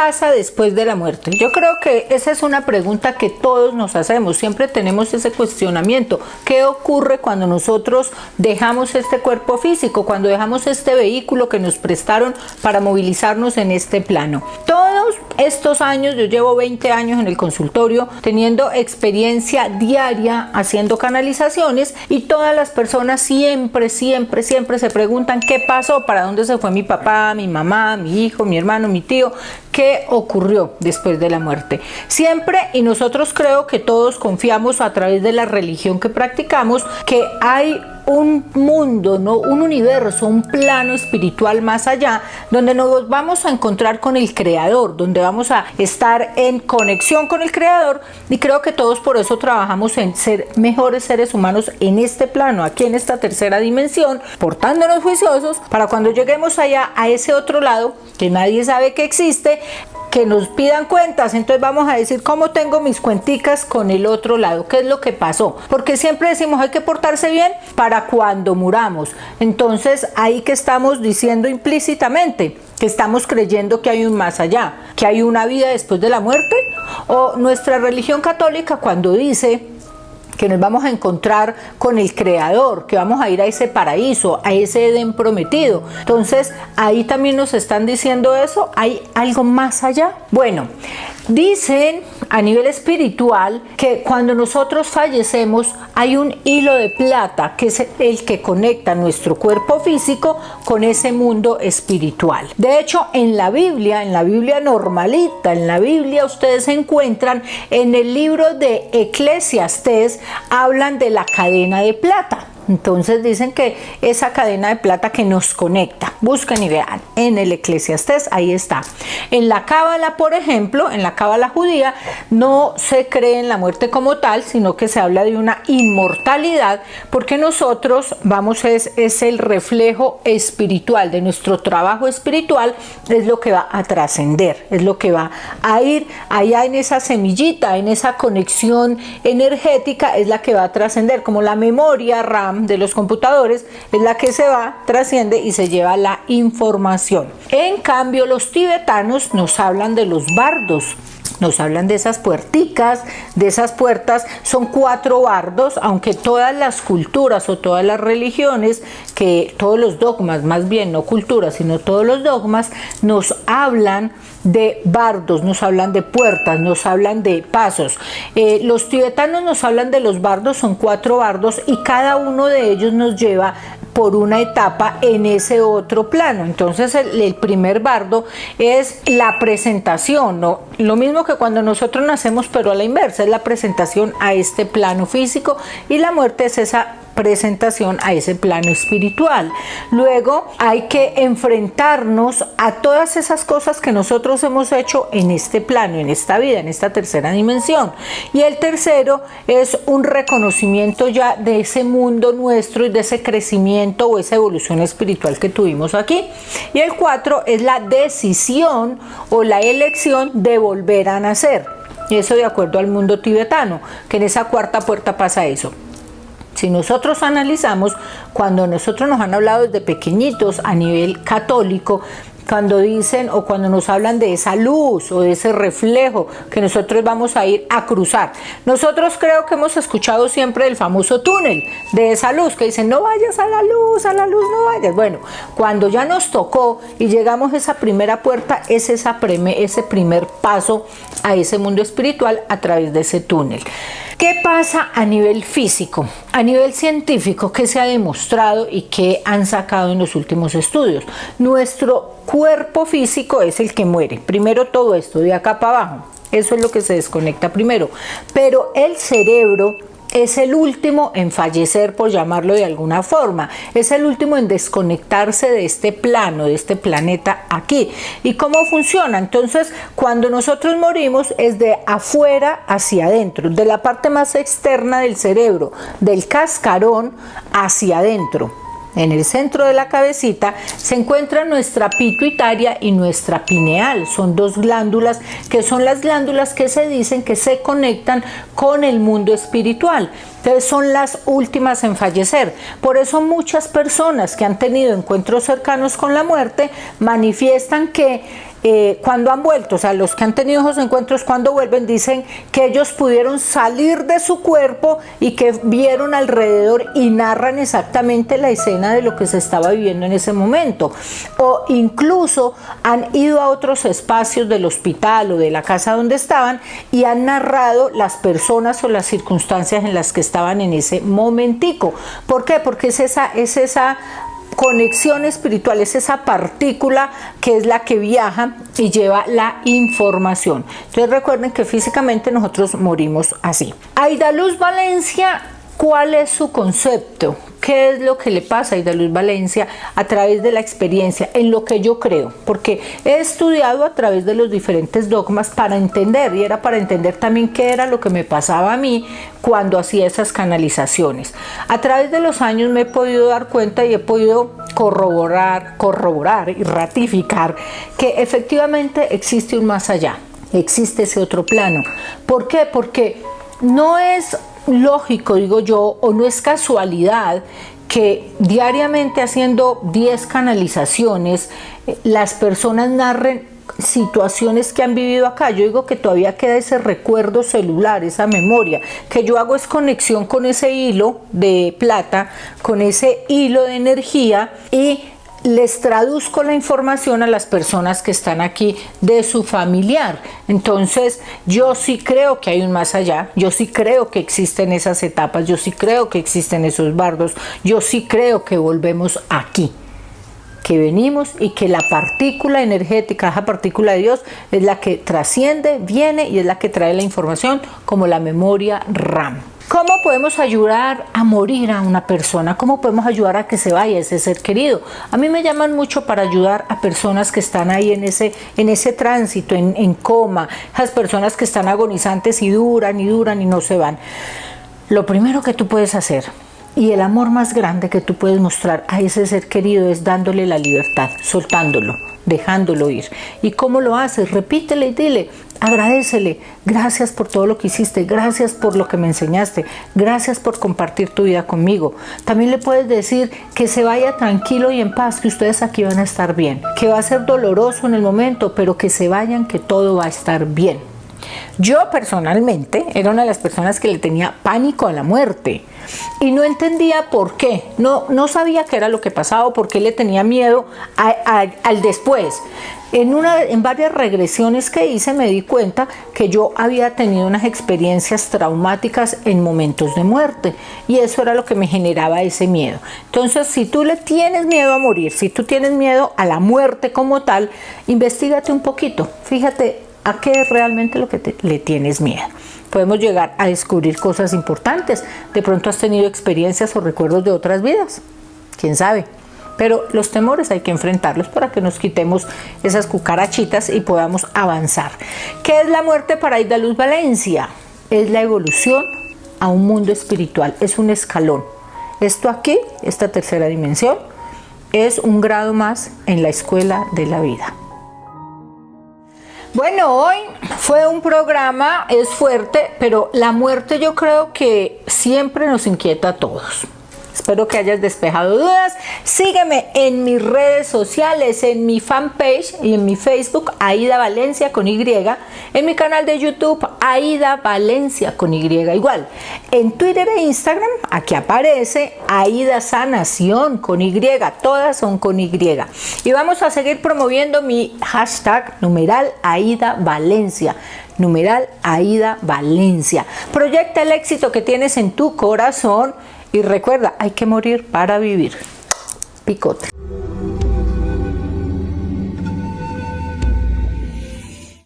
pasa después de la muerte? Yo creo que esa es una pregunta que todos nos hacemos, siempre tenemos ese cuestionamiento. ¿Qué ocurre cuando nosotros dejamos este cuerpo físico, cuando dejamos este vehículo que nos prestaron para movilizarnos en este plano? Todos estos años, yo llevo 20 años en el consultorio teniendo experiencia diaria haciendo canalizaciones, y todas las personas siempre se preguntan qué pasó, para dónde se fue mi papá, mi mamá, mi hijo, mi hermano, mi tío, qué ocurrió después de la muerte. Siempre, y nosotros creo que todos confiamos a través de la religión que practicamos, que hay un mundo, ¿no? Un universo, un plano espiritual más allá, donde nos vamos a encontrar con el Creador, donde vamos a estar en conexión con el Creador, y creo que todos por eso trabajamos en ser mejores seres humanos en este plano, aquí en esta tercera dimensión, portándonos juiciosos para cuando lleguemos allá a ese otro lado que nadie sabe que existe, que nos pidan cuentas. Entonces vamos a decir cómo tengo mis cuenticas con el otro lado, qué es lo que pasó, porque siempre decimos hay que portarse bien para cuando muramos. Entonces ahí que estamos diciendo implícitamente que estamos creyendo que hay un más allá, que hay una vida después de la muerte. O nuestra religión católica, cuando dice que nos vamos a encontrar con el Creador, que vamos a ir a ese paraíso, a ese Edén prometido. Entonces, ahí también nos están diciendo eso, ¿hay algo más allá? Bueno, dicen a nivel espiritual que cuando nosotros fallecemos hay un hilo de plata que es el que conecta nuestro cuerpo físico con ese mundo espiritual. De hecho, en la Biblia normalita, en la Biblia ustedes encuentran en el libro de Eclesiastés, hablan de la cadena de plata. Entonces dicen que esa cadena de plata que nos conecta, busquen y vean en el Eclesiastés, ahí está. En la Cábala, por ejemplo, en la Cábala judía, no se cree en la muerte como tal, sino que se habla de una inmortalidad, porque nosotros es el reflejo espiritual de nuestro trabajo espiritual, es lo que va a trascender, es lo que va a ir allá en esa semillita, en esa conexión energética, es la que va a trascender, como la memoria RAM de los computadores, es la que se va, trasciende y se lleva la información. En cambio, los tibetanos nos hablan de los bardos, nos hablan de esas puerticas, de esas puertas. Son 4 bardos, aunque todas las culturas o todas las religiones, que todos los dogmas, más bien no culturas, sino todos los dogmas, nos hablan de bardos, nos hablan de puertas, nos hablan de pasos. Los tibetanos nos hablan de los bardos, son 4 bardos, y cada uno de ellos nos lleva por una etapa en ese otro plano. Entonces el primer bardo es la presentación, ¿no? Lo mismo que cuando nosotros nacemos, pero a la inversa, es la presentación a este plano físico, y la muerte es esa presentación a ese plano espiritual. Luego hay que enfrentarnos a todas esas cosas que nosotros hemos hecho en este plano, en esta vida, en esta tercera dimensión. Y el tercero es un reconocimiento ya de ese mundo nuestro y de ese crecimiento o esa evolución espiritual que tuvimos aquí. Y el 4 es la decisión o la elección de volver a nacer. Y eso de acuerdo al mundo tibetano, que en esa 4ª puerta pasa eso. Si nosotros analizamos, cuando nosotros nos han hablado desde pequeñitos a nivel católico, cuando dicen o cuando nos hablan de esa luz o de ese reflejo que nosotros vamos a ir a cruzar, nosotros creo que hemos escuchado siempre el famoso túnel de esa luz, que dicen no vayas a la luz no vayas. Bueno, cuando ya nos tocó y llegamos a esa primera puerta, es ese primer paso a ese mundo espiritual a través de ese túnel. ¿Qué pasa a nivel físico? A nivel científico, ¿qué se ha demostrado y qué han sacado en los últimos estudios? Nuestro cuerpo físico es el que muere. Primero todo esto, de acá para abajo. Eso es lo que se desconecta primero. Pero el cerebro es el último en fallecer, por llamarlo de alguna forma. Es el último en desconectarse de este plano, de este planeta aquí. ¿Y cómo funciona? Entonces, cuando nosotros morimos es de afuera hacia adentro, de la parte más externa del cerebro, del cascarón hacia adentro. En el centro de la cabecita se encuentra nuestra pituitaria y nuestra pineal. Son 2 glándulas que son las glándulas que se dicen que se conectan con el mundo espiritual. Entonces son las últimas en fallecer. Por eso muchas personas que han tenido encuentros cercanos con la muerte manifiestan que cuando han vuelto, o sea, los que han tenido esos encuentros, cuando vuelven, dicen que ellos pudieron salir de su cuerpo y que vieron alrededor y narran exactamente la escena de lo que se estaba viviendo en ese momento. O incluso han ido a otros espacios del hospital o de la casa donde estaban y han narrado las personas o las circunstancias en las que estaban en ese momentico. ¿Por qué? Porque es esa conexión espiritual, es esa partícula que es la que viaja y lleva la información. Entonces recuerden que físicamente nosotros morimos así. Aida Luz Valencia, ¿cuál es su concepto? ¿Qué es lo que le pasa a Aida Luz Valencia a través de la experiencia? En lo que yo creo, porque he estudiado a través de los diferentes dogmas para entender, y era para entender también qué era lo que me pasaba a mí cuando hacía esas canalizaciones. A través de los años me he podido dar cuenta y he podido corroborar y ratificar que efectivamente existe un más allá, existe ese otro plano. ¿Por qué? Porque no es lógico, digo yo, o no es casualidad que diariamente haciendo 10 canalizaciones las personas narren situaciones que han vivido acá. Yo digo que todavía queda ese recuerdo celular, esa memoria. Que yo hago es conexión con ese hilo de plata, con ese hilo de energía, y les traduzco la información a las personas que están aquí de su familiar. Entonces yo sí creo que hay un más allá, yo sí creo que existen esas etapas, yo sí creo que existen esos bardos, yo sí creo que volvemos aquí, que venimos y que la partícula energética, esa partícula de Dios, es la que trasciende, viene y es la que trae la información, como la memoria RAM. ¿Cómo podemos ayudar a morir a una persona? ¿Cómo podemos ayudar a que se vaya ese ser querido? A mí me llaman mucho para ayudar a personas que están ahí en ese tránsito, en coma, esas personas que están agonizantes y duran y no se van. Lo primero que tú puedes hacer, y el amor más grande que tú puedes mostrar a ese ser querido, es dándole la libertad, soltándolo, dejándolo ir. ¿Y cómo lo haces? Repítele y dile, agradécele, gracias por todo lo que hiciste, gracias por lo que me enseñaste, gracias por compartir tu vida conmigo. También le puedes decir que se vaya tranquilo y en paz, que ustedes aquí van a estar bien, que va a ser doloroso en el momento, pero que se vayan, que todo va a estar bien. Yo personalmente era una de las personas que le tenía pánico a la muerte y no entendía por qué, no sabía qué era lo que pasaba o por qué le tenía miedo al después. En varias regresiones que hice me di cuenta que yo había tenido unas experiencias traumáticas en momentos de muerte y eso era lo que me generaba ese miedo. Entonces, si tú le tienes miedo a morir, si tú tienes miedo a la muerte como tal, investígate un poquito, fíjate a qué es realmente lo que le tienes miedo. Podemos llegar a descubrir cosas importantes. De pronto has tenido experiencias o recuerdos de otras vidas, quién sabe. Pero los temores hay que enfrentarlos para que nos quitemos esas cucarachitas y podamos avanzar. ¿Qué es la muerte para Aida Luz Valencia? Es la evolución a un mundo espiritual, es un escalón. Esto aquí, esta tercera dimensión, es un grado más en la escuela de la vida. Bueno, hoy fue un programa, es fuerte, pero la muerte yo creo que siempre nos inquieta a todos. Espero que hayas despejado dudas. Sígueme en mis redes sociales, en mi fanpage y en mi Facebook, Aida Valencia con Y. En mi canal de YouTube, Aida Valencia con Y igual. En Twitter e Instagram, aquí aparece Aida Sanación con Y. Todas son con Y. Y vamos a seguir promoviendo mi hashtag #Aida Valencia. #Aida Valencia. Proyecta el éxito que tienes en tu corazón. Y recuerda, hay que morir para vivir. Picote.